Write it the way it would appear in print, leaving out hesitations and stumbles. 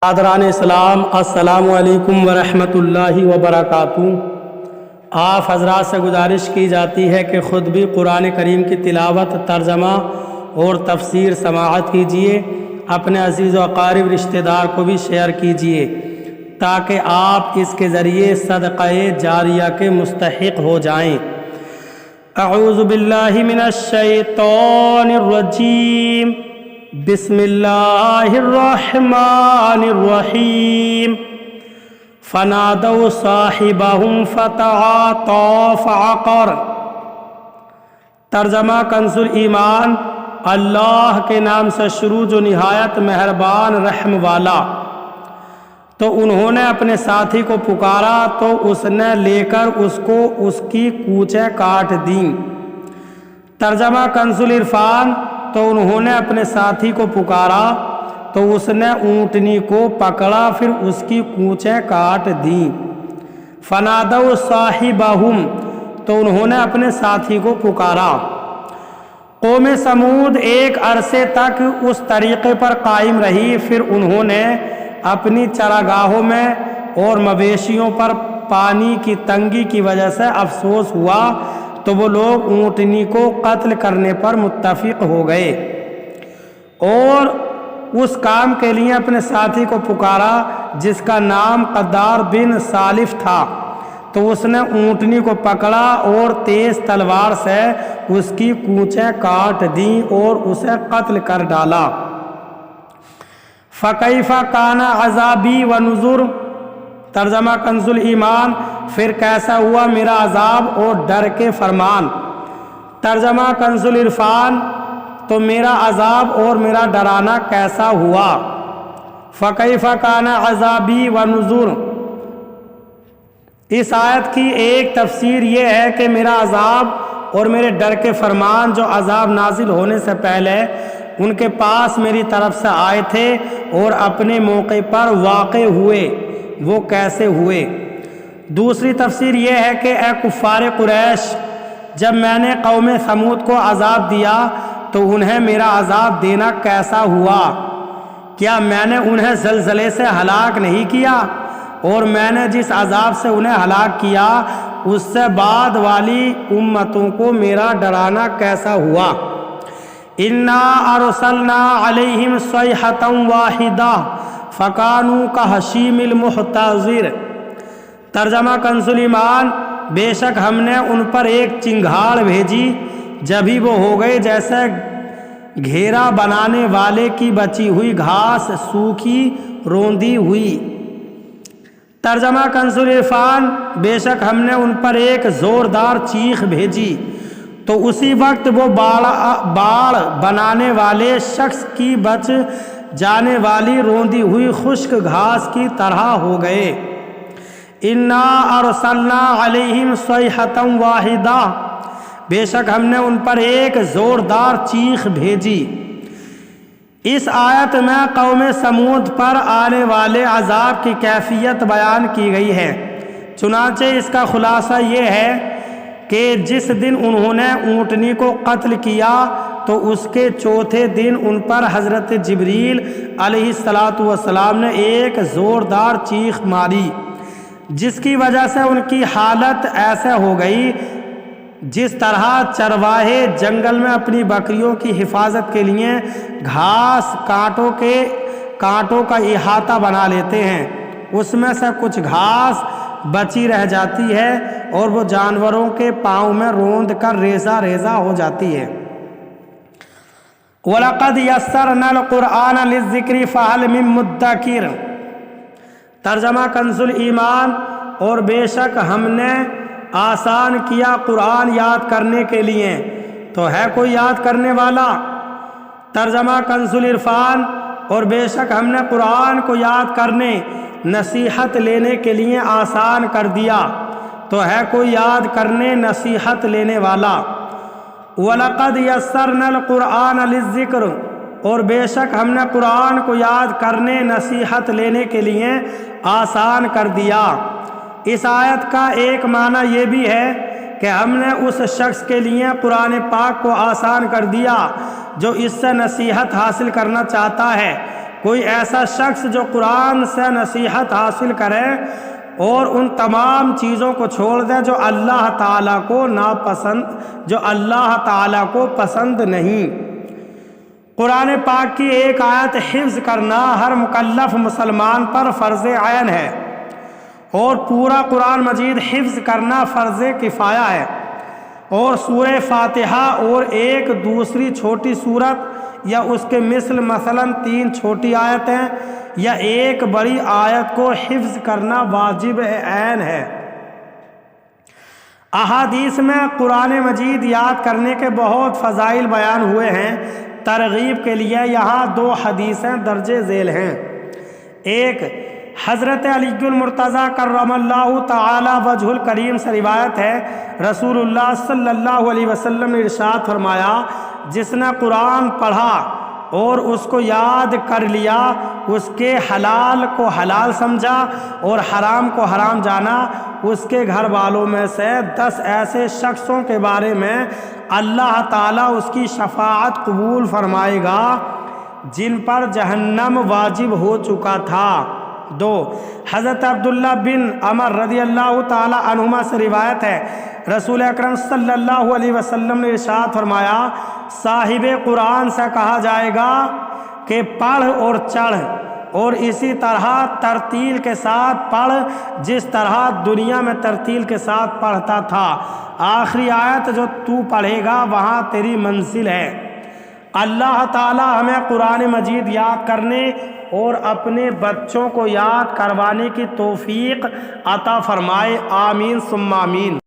برادران اسلام، السلام علیکم ورحمۃ اللہ وبرکاتہ۔ آپ حضرات سے گزارش کی جاتی ہے کہ خود بھی قرآن کریم کی تلاوت، ترجمہ اور تفسیر سماعت کیجیے، اپنے عزیز و اقارب رشتہ دار کو بھی شیئر کیجیے تاکہ آپ اس کے ذریعے صدقہ جاریہ کے مستحق ہو جائیں۔ اعوذ باللہ من الشیطان الرجیم، بسم اللہ الرحمن الرحیم۔ فنادوا صاحبهم فتعاطى فعقر۔ ترجمہ کنز الایمان۔ اللہ کے نام سے شروع جو نہایت مہربان رحم والا۔ تو انہوں نے اپنے ساتھی کو پکارا تو اس نے لے کر اس کو اس کی کوچیں کاٹ دیں۔ ترجمہ کنز العرفان۔ تو انہوں نے اپنے ساتھی کو پکارا تو اس نے اونٹنی کو پکڑا، پھر اس کی کوچیں کاٹ دیں۔ فنادوا صاحبہم۔ تو انہوں نے اپنے ساتھی کو پکارا۔ قوم سمود ایک عرصے تک اس طریقے پر قائم رہی، پھر انہوں نے اپنی چراگاہوں میں اور مویشیوں پر پانی کی تنگی کی وجہ سے افسوس ہوا تو وہ لوگ اونٹنی کو قتل کرنے پر متفق ہو گئے اور اس کام کے لیے اپنے ساتھی کو پکارا جس کا نام قدار بن سالف تھا۔ تو اس نے اونٹنی کو پکڑا اور تیز تلوار سے اس کی کوچیں کاٹ دیں اور اسے قتل کر ڈالا۔ فَكَيْفَ كَانَ عَذَابِي وَنُذُرِ۔ ترجمہ کنز الایمان۔ پھر کیسا ہوا میرا عذاب اور ڈر کے فرمان۔ ترجمہ کنز العرفان۔ تو میرا عذاب اور میرا ڈرانا کیسا ہوا۔ فَكَيْفَ كَانَ عَذَابِي وَنُذُرِ۔ اس آیت کی ایک تفسیر یہ ہے کہ میرا عذاب اور میرے ڈر کے فرمان جو عذاب نازل ہونے سے پہلے ان کے پاس میری طرف سے آئے تھے اور اپنے موقع پر واقع ہوئے، وہ کیسے ہوئے۔ دوسری تفسیر یہ ہے کہ اے کفار قریش، جب میں نے قوم سمود کو عذاب دیا تو انہیں میرا عذاب دینا کیسا ہوا۔ کیا میں نے انہیں زلزلے سے ہلاک نہیں کیا؟ اور میں نے جس عذاب سے انہیں ہلاک کیا اس سے بعد والی امتوں کو میرا ڈرانا کیسا ہوا۔ انا ارسلنا علیہم صیحۃ واحدہ فکانوا کحشیم المحتضر۔ ترجمہ کنز الایمان۔ بے شک ہم نے ان پر ایک چنگھاڑ بھیجی، جبھی وہ ہو گئے جیسے گھیرا بنانے والے کی بچی ہوئی گھاس، سوکھی روندی ہوئی۔ ترجمہ کنز العرفان۔ بے شک ہم نے ان پر ایک زوردار چیخ بھیجی تو اسی وقت وہ باڑ بنانے والے شخص کی بچ جانے والی روندی ہوئی خشک گھاس کی طرح ہو گئے۔ انا ارسلنا علیہم صیحۃ واحدہ۔ بے شک ہم نے ان پر ایک زوردار چیخ بھیجی۔ اس آیت میں قوم سمود پر آنے والے عذاب کی کیفیت بیان کی گئی ہے۔ چنانچہ اس کا خلاصہ یہ ہے کہ جس دن انہوں نے اونٹنی کو قتل کیا تو اس کے چوتھے دن ان پر حضرت جبریل علیہ السلام نے ایک زوردار چیخ ماری، جس کی وجہ سے ان کی حالت ایسے ہو گئی جس طرح چرواہے جنگل میں اپنی بکریوں کی حفاظت کے لیے گھاس کانٹوں کا احاطہ بنا لیتے ہیں، اس میں سے کچھ گھاس بچی رہ جاتی ہے اور وہ جانوروں کے پاؤں میں روند کر ریزہ ریزہ ہو جاتی ہے۔ وَلَقَدْ يَسَّرْنَا الْقُرْآنَ لِلذِّكْرِ فَهَلْ مِن مُدَّكِرٍ۔ ترجمہ کنز الایمان۔ اور بے شک ہم نے آسان کیا قرآن یاد کرنے کے لیے، تو ہے کوئی یاد کرنے والا۔ ترجمہ کنز العرفان۔ اور بے شک ہم نے قرآن کو یاد کرنے، نصیحت لینے کے لیے آسان کر دیا، تو ہے کوئی یاد کرنے نصیحت لینے والا۔ وَلَقَدْ يَسَّرْنَا الْقُرْآنَ لِلذِّكْرِ۔ اور بے شک ہم نے قرآن کو یاد کرنے، نصیحت لینے کے لیے آسان کر دیا۔ اس آیت کا ایک معنی یہ بھی ہے کہ ہم نے اس شخص کے لیے قرآن پاک کو آسان کر دیا جو اس سے نصیحت حاصل کرنا چاہتا ہے۔ کوئی ایسا شخص جو قرآن سے نصیحت حاصل کرے اور ان تمام چیزوں کو چھوڑ دے جو اللہ تعالیٰ کو پسند نہیں۔ قرآن پاک کی ایک آیت حفظ کرنا ہر مکلف مسلمان پر فرض عین ہے، اور پورا قرآن مجید حفظ کرنا فرض کفایہ ہے، اور سورہ فاتحہ اور ایک دوسری چھوٹی سورت یا اس کے مثل مثلاً 3 چھوٹی آیتیں یا ایک بڑی آیت کو حفظ کرنا واجب عین ہے۔ احادیث میں قرآن مجید یاد کرنے کے بہت فضائل بیان ہوئے ہیں۔ ترغیب کے لیے یہاں 2 حدیثیں درج ذیل ہیں۔ ایک حضرت علی المرتضیٰ کرم اللہ تعالی وجہ الکریم سے روایت ہے، رسول اللہ صلی اللہ علیہ وسلم نے ارشاد فرمایا، جس نے قرآن پڑھا اور اس کو یاد کر لیا، اس کے حلال کو حلال سمجھا اور حرام کو حرام جانا، اس کے گھر والوں میں سے 10 ایسے شخصوں کے بارے میں اللہ تعالیٰ اس کی شفاعت قبول فرمائے گا جن پر جہنم واجب ہو چکا تھا۔ 2 حضرت عبداللہ بن عمر رضی اللہ تعالی عنہما سے روایت ہے، رسول اکرم صلی اللہ علیہ وسلم نے ارشاد فرمایا، صاحب قرآن سے کہا جائے گا کہ پڑھ اور چڑھ، اور اسی طرح ترتیل کے ساتھ پڑھ جس طرح دنیا میں ترتیل کے ساتھ پڑھتا تھا، آخری آیت جو تو پڑھے گا وہاں تیری منزل ہے۔ اللہ تعالی ہمیں قرآن مجید یاد کرنے اور اپنے بچوں کو یاد کروانے کی توفیق عطا فرمائے، آمین ثم آمین۔